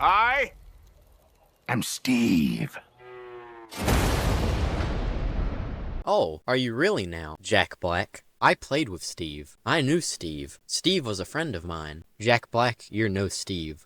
I am Steve. Oh, are you really now, Jack Black? I played with Steve. I knew Steve. Steve was a friend of mine. Jack Black, you're no Steve.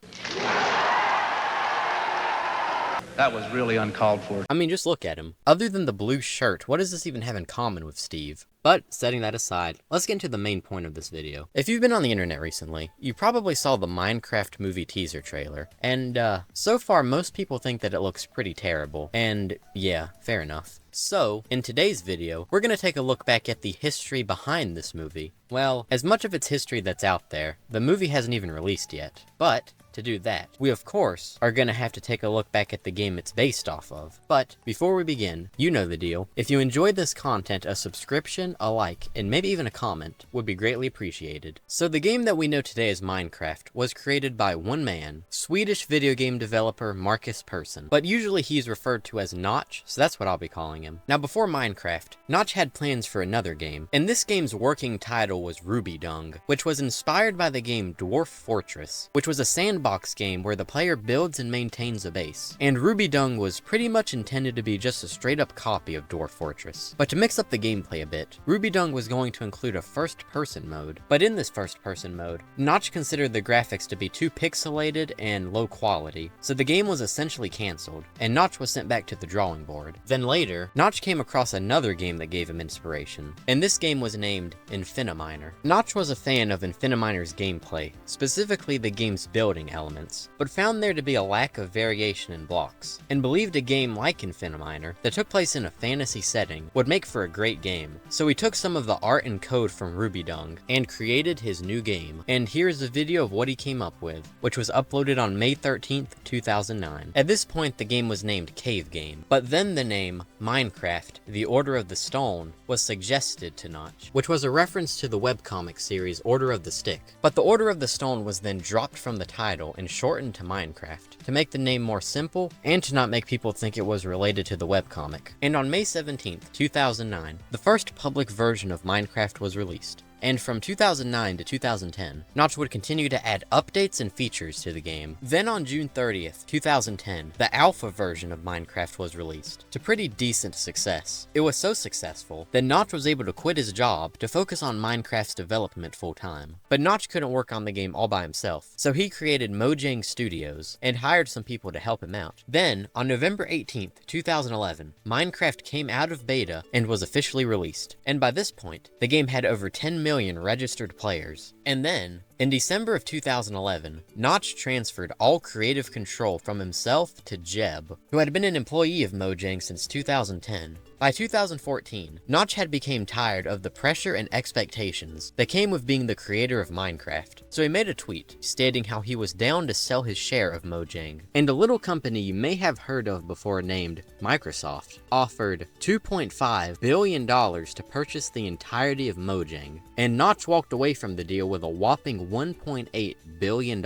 That was really uncalled for. I mean, just look at him. Other than the blue shirt, what does this even have in common with Steve? But, setting that aside, let's get into the main point of this video. If you've been on the internet recently, you probably saw the Minecraft movie teaser trailer, and so far most people think that it looks pretty terrible, and yeah, fair enough. So, in today's video, we're gonna take a look back at the history behind this movie. Well, as much of its history that's out there, the movie hasn't even released yet, but to do that, we of course are gonna have to take a look back at the game it's based off of. But before we begin, you know the deal. If you enjoyed this content, a subscription, a like, and maybe even a comment would be greatly appreciated. So the game that we know today as Minecraft was created by one man, Swedish video game developer Marcus Persson, but usually he's referred to as Notch, so that's what I'll be calling him. Now before Minecraft, Notch had plans for another game, and this game's working title was RubyDung, which was inspired by the game Dwarf Fortress, which was a sandbox game where the player builds and maintains a base. And RubyDung was pretty much intended to be just a straight up copy of Dwarf Fortress. But to mix up the gameplay a bit, RubyDung was going to include a first-person mode. But in this first-person mode, Notch considered the graphics to be too pixelated and low quality, so the game was essentially cancelled, and Notch was sent back to the drawing board. Then later, Notch came across another game that gave him inspiration, and this game was named Infiniminer. Notch was a fan of Infiniminer's gameplay, specifically the game's building elements, but found there to be a lack of variation in blocks, and believed a game like Infiniminer that took place in a fantasy setting would make for a great game. So he took some of the art and code from RubyDung and created his new game, and here's a video of what he came up with, which was uploaded on May 13th, 2009. At this point the game was named Cave Game, but then the name Minecraft: The Order of the Stone was suggested to Notch, which was a reference to the webcomic series Order of the Stick. But the Order of the Stone was then dropped from the title and shortened to Minecraft, to make the name more simple and to not make people think it was related to the webcomic. And on May 17th, 2009, the first public version of Minecraft was released. And from 2009 to 2010, Notch would continue to add updates and features to the game. Then on June 30th, 2010, the alpha version of Minecraft was released, to pretty decent success. It was so successful that Notch was able to quit his job to focus on Minecraft's development full time. But Notch couldn't work on the game all by himself, so he created Mojang Studios and hired some people to help him out. Then, on November 18th, 2011, Minecraft came out of beta and was officially released. And by this point, the game had over 10 million registered players. And then, in December of 2011, Notch transferred all creative control from himself to Jeb, who had been an employee of Mojang since 2010. By 2014, Notch had become tired of the pressure and expectations that came with being the creator of Minecraft, so he made a tweet stating how he was down to sell his share of Mojang. And a little company you may have heard of before named Microsoft offered $2.5 billion to purchase the entirety of Mojang, and Notch walked away from the deal with a whopping $1.8 billion.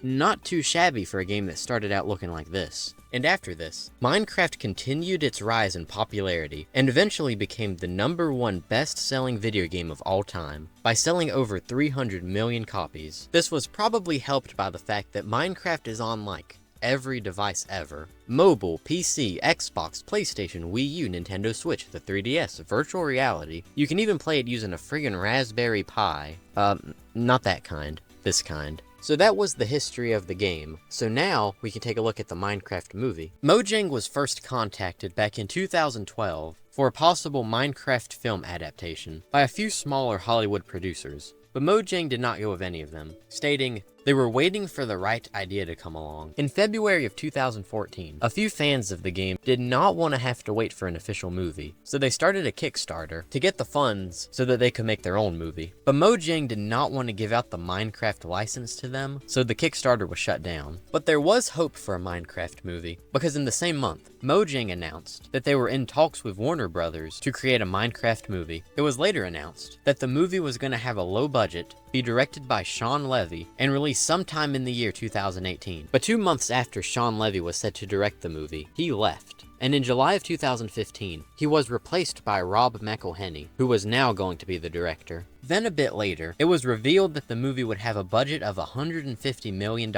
Not too shabby for a game that started out looking like this. And after this, Minecraft continued its rise in popularity and eventually became the #1 best-selling video game of all time by selling over 300 million copies. This was probably helped by the fact that Minecraft is on like every device ever. Mobile, PC, Xbox, PlayStation, Wii U, Nintendo Switch, the 3DS, virtual reality. You can even play it using a friggin' Raspberry Pi. Not that kind. This kind. So that was the history of the game. So now we can take a look at the Minecraft movie. Mojang was first contacted back in 2012 for a possible Minecraft film adaptation by a few smaller Hollywood producers, but Mojang did not go with any of them, stating they were waiting for the right idea to come along. In February of 2014, a few fans of the game did not want to have to wait for an official movie, so they started a Kickstarter to get the funds so that they could make their own movie. But Mojang did not want to give out the Minecraft license to them, so the Kickstarter was shut down. But there was hope for a Minecraft movie, because in the same month, Mojang announced that they were in talks with Warner Brothers to create a Minecraft movie. It was later announced that the movie was going to have a low budget, be directed by Sean Levy, and released sometime in the year 2018. But 2 months after Sean Levy was set to direct the movie, he left. and in July of 2015, he was replaced by Rob McElhenney, who was now going to be the director. Then a bit later, it was revealed that the movie would have a budget of $150 million,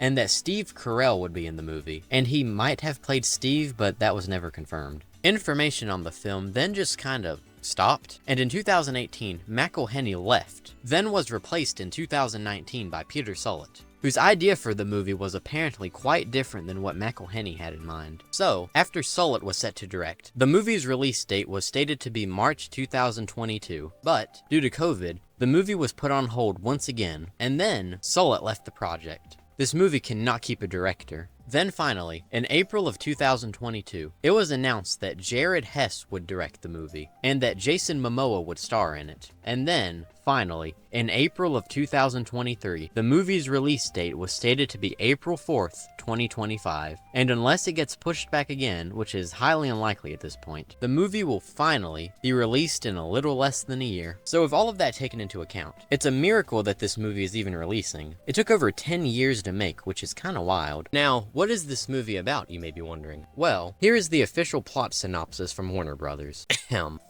and that Steve Carell would be in the movie, and he might have played Steve, but that was never confirmed. Information on the film then just kind of stopped, and in 2018, McElhenney left, then was replaced in 2019 by Peter Sollett, whose idea for the movie was apparently quite different than what McElhenney had in mind. So, after Sollett was set to direct, the movie's release date was stated to be March 2022, but due to COVID, the movie was put on hold once again, and then Sollett left the project. This movie cannot keep a director. Then finally, in April of 2022, it was announced that Jared Hess would direct the movie, and that Jason Momoa would star in it. And then, finally, in April of 2023, the movie's release date was stated to be April 4th, 2025. And unless it gets pushed back again, which is highly unlikely at this point, the movie will finally be released in a little less than a year. So with all of that taken into account, it's a miracle that this movie is even releasing. It took over 10 years to make, which is kinda wild. Now, what is this movie about, you may be wondering? Well, here is the official plot synopsis from Warner Brothers.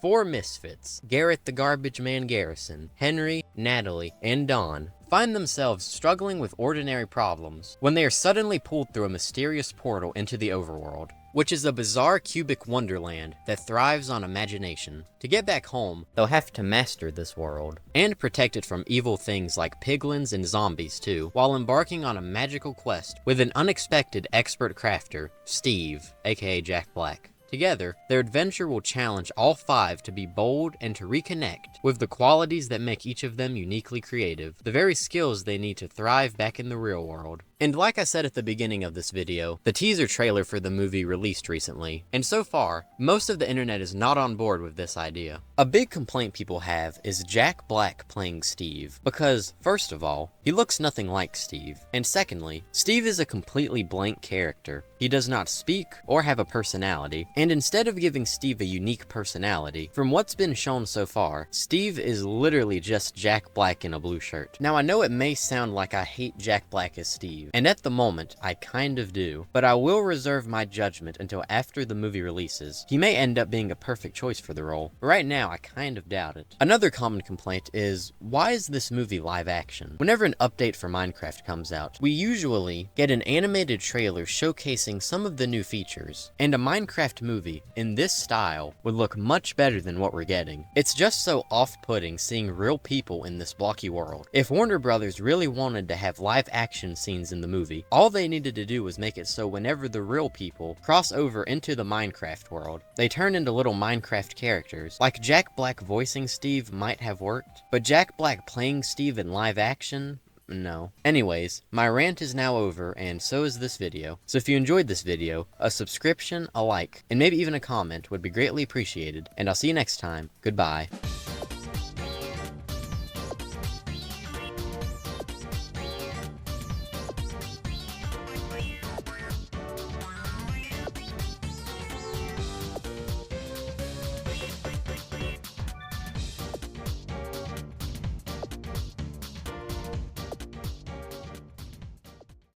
Four misfits, Garrett the garbage man Garrison, Henry, Natalie, and Dawn, find themselves struggling with ordinary problems when they are suddenly pulled through a mysterious portal into the Overworld, which is a bizarre cubic wonderland that thrives on imagination. To get back home, they'll have to master this world, and protect it from evil things like piglins and zombies too, while embarking on a magical quest with an unexpected expert crafter, Steve, aka Jack Black. Together, their adventure will challenge all five to be bold and to reconnect with the qualities that make each of them uniquely creative, the very skills they need to thrive back in the real world. And like I said at the beginning of this video, the teaser trailer for the movie released recently, and so far, most of the internet is not on board with this idea. A big complaint people have is Jack Black playing Steve, because, first of all, he looks nothing like Steve, and secondly, Steve is a completely blank character. He does not speak or have a personality, and instead of giving Steve a unique personality, from what's been shown so far, Steve is literally just Jack Black in a blue shirt. Now I know it may sound like I hate Jack Black as Steve, and at the moment, I kind of do, but I will reserve my judgment until after the movie releases. He may end up being a perfect choice for the role, but right now I kind of doubt it. Another common complaint is, why is this movie live action? Whenever an update for Minecraft comes out, we usually get an animated trailer showcasing some of the new features, and a Minecraft movie in this style would look much better than what we're getting. It's just so off-putting seeing real people in this blocky world. If Warner Brothers really wanted to have live action scenes in the movie, all they needed to do was make it so whenever the real people cross over into the Minecraft world, they turn into little Minecraft characters. Like Jack Black voicing Steve might have worked, but Jack Black playing Steve in live action? No. Anyways, my rant is now over, and so is this video. So if you enjoyed this video, a subscription, a like, and maybe even a comment would be greatly appreciated, and I'll see you next time. Goodbye.